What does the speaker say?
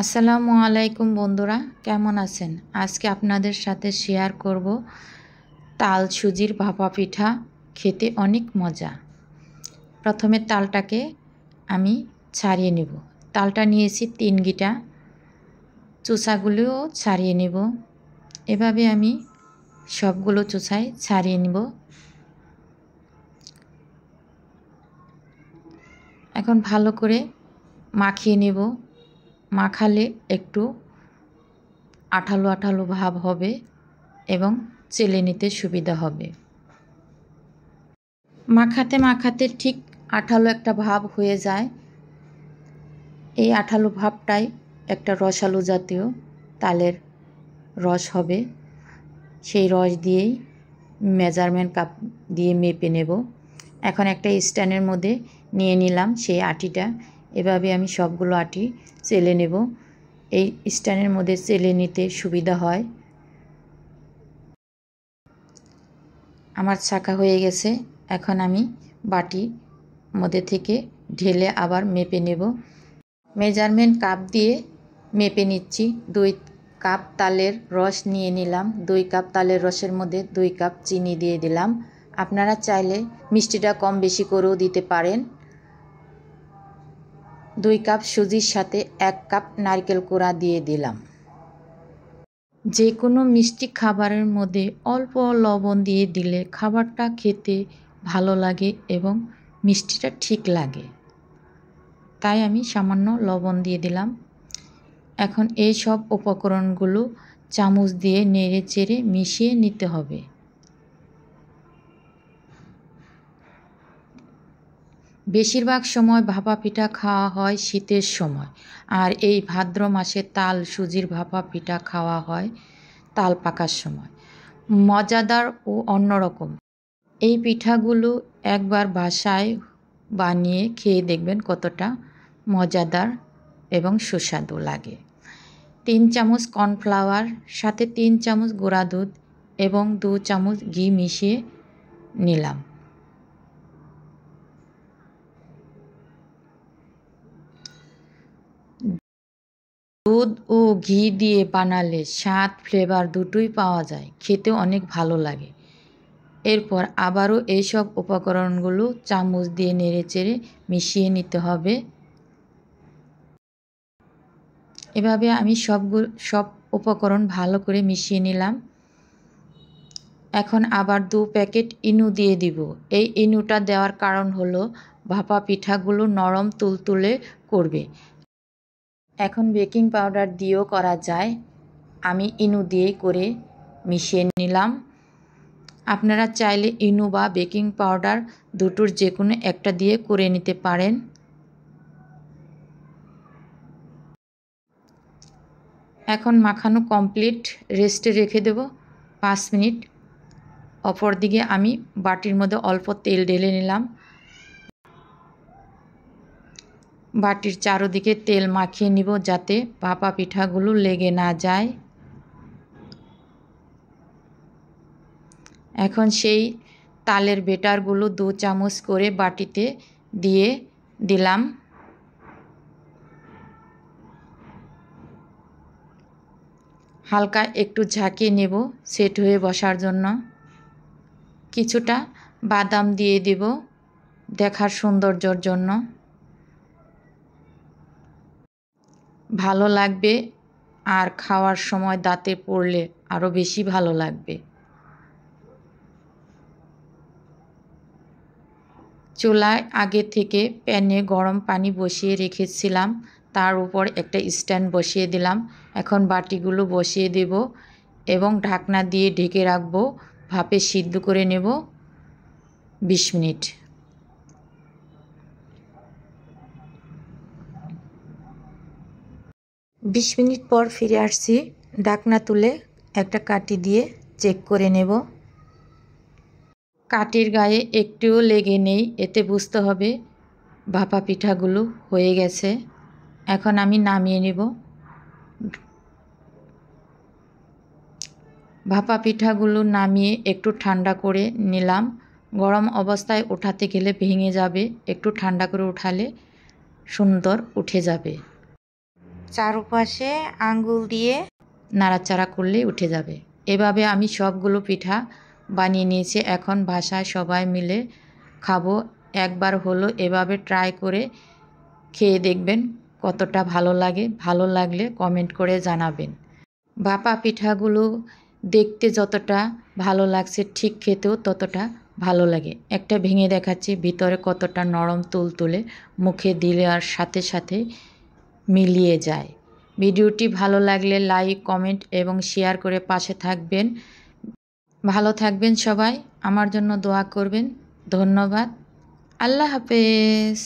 আসসালামু আলাইকুম বন্ধুরা, কেমন আছেন? আজকে আপনাদের সাথে শেয়ার করব তাল সুজির ভাপা পিঠা। খেতে অনেক মজা। প্রথমে তালটাকে আমি ছাড়িয়ে নেব। তালটা নিয়েছি 3 গিটা, চোষাগুলোও ছাড়িয়ে নেব। এভাবে আমি সবগুলো চোষায় ছাড়িয়ে নেব। এখন ভালো করে মাখিয়ে নেব। মাখালে একটু আঠালো আঠালো ভাব হবে এবং চেলে নিতে সুবিধা হবে। মাখাতে মাখাতে ঠিক আঠালো একটা ভাব হয়ে যায়। এই আঠালো ভাবটাই একটা রসালো জাতীয় তালের রস হবে। সেই রস দিয়েই মেজারমেন্ট কাপ দিয়ে মেপে নেব। এখন একটা স্ট্যান্ডের মধ্যে নিয়ে নিলাম সেই আটিটা। এভাবে আমি সবগুলো আটি চেলে নেব। এই স্ট্যান্ডের মধ্যে চেলে নিতে সুবিধা হয়। আমার ছাঁকা হয়ে গেছে। এখন আমি বাটির মধ্যে থেকে ঢেলে আবার মেপে নেব। মেজারমেন্ট কাপ দিয়ে মেপে নিচ্ছি। 2 কাপ তালের রস নিয়ে নিলাম। 2 কাপ তালের রসের মধ্যে 2 কাপ চিনি দিয়ে দিলাম। আপনারা চাইলে মিষ্টিটা কম বেশি করেও দিতে পারেন। 2 কাপ সুজির সাথে 1 কাপ নারকেল কোড়া দিয়ে দিলাম। যে কোনো মিষ্টি খাবারের মধ্যে অল্প লবণ দিয়ে দিলে খাবারটা খেতে ভালো লাগে এবং মিষ্টিটা ঠিক লাগে। তাই আমি সামান্য লবণ দিয়ে দিলাম। এখন এই সব উপকরণগুলো চামচ দিয়ে নেড়ে চেড়ে মিশিয়ে নিতে হবে। বেশিরভাগ সময় ভাপা পিঠা খাওয়া হয় শীতের সময়, আর এই ভাদ্র মাসে তাল সুজির ভাপা পিঠা খাওয়া হয় তাল পাকার সময়। মজাদার ও অন্যরকম এই পিঠাগুলো একবার বাসায় বানিয়ে খেয়ে দেখবেন কতটা মজাদার এবং সুস্বাদু লাগে। 3 চামচ কর্নফ্লাওয়ার সাথে 3 চামচ গুঁড়া দুধ এবং 2 চামচ ঘি মিশিয়ে নিলাম। দুধ ও ঘি দিয়ে বানালে স্বাদ ফ্লেভার দুটোই পাওয়া যায়, খেতে অনেক ভালো লাগে। এরপর আবারও এইসব উপকরণগুলো চামচ দিয়ে নেড়েচেড়ে মিশিয়ে নিতে হবে। এভাবে আমি সব উপকরণ ভালো করে মিশিয়ে নিলাম। এখন আবার 2 প্যাকেট ইনো দিয়ে দিব। এই ইনোটা দেওয়ার কারণ হলো ভাপা পিঠাগুলো নরম তুলতুলে করবে। এখন বেকিং পাউডার দিয়েও করা যায়। আমি ইনো দিয়েই করে মিশিয়ে নিলাম। আপনারা চাইলে ইনো বা বেকিং পাউডার দুটোর যে কোনো একটা দিয়ে করে নিতে পারেন। এখন মাখানো কমপ্লিট, রেস্টে রেখে দেব 5 মিনিট। অপরদিকে আমি বাটির মধ্যে অল্প তেল ঢেলে নিলাম। বাটির চারদিকে তেল মাখিয়ে নিব যাতে ভাপা পিঠাগুলো লেগে না যায়। এখন সেই তালের বেটারগুলো 2 চামচ করে বাটিতে দিয়ে দিলাম। হালকা একটু ঝাঁকিয়ে নেব সেট হয়ে বসার জন্য। কিছুটা বাদাম দিয়ে দেব দেখার সৌন্দর্যের জন্য। ভালো লাগবে আর খাওয়ার সময় দাঁতে পড়লে আরও বেশি ভালো লাগবে। চুলায় আগে থেকে প্যানে গরম পানি বসিয়ে রেখেছিলাম, তার উপর একটা স্ট্যান্ড বসিয়ে দিলাম। এখন বাটিগুলো বসিয়ে দেব এবং ঢাকনা দিয়ে ঢেকে রাখব। ভাপে সিদ্ধ করে নেব 20 মিনিট। বিশ মিনিট পর ফিরে আসছি। ঢাকনা তুলে একটা কাঠি দিয়ে চেক করে নেব। কাঠির গায়ে একটুও লেগে নেই, এতে বুঝতে হবে ভাপা পিঠাগুলো হয়ে গেছে। এখন আমি নামিয়ে নেব। ভাপা পিঠাগুলো নামিয়ে একটু ঠান্ডা করে নিলাম। গরম অবস্থায় ওঠাতে গেলে ভেঙে যাবে, একটু ঠান্ডা করে উঠালে সুন্দর উঠে যাবে। চারপাশে আঙ্গুল দিয়ে নাড়াচাড়া করলেই উঠে যাবে। এভাবে আমি সবগুলো পিঠা বানিয়ে নিয়েছি। এখন বাসায় সবাই মিলে খাবো। একবার হলো এভাবে ট্রাই করে খেয়ে দেখবেন কতটা ভালো লাগে। ভালো লাগলে কমেন্ট করে জানাবেন। ভাপা পিঠাগুলো দেখতে যতটা ভালো লাগছে ঠিক খেতেও ততটা ভালো লাগে। একটা ভেঙে দেখাচ্ছি ভিতরে কতটা নরম তুলতুলে, মুখে দিলে আর সাথে সাথে মিলিয়ে যায়। ভিডিওটি ভালো লাগলে লাইক, কমেন্ট এবং শেয়ার করে পাশে থাকবেন। ভালো থাকবেন সবাই, আমার জন্য দোয়া করবেন। ধন্যবাদ। আল্লাহ হাফেজ।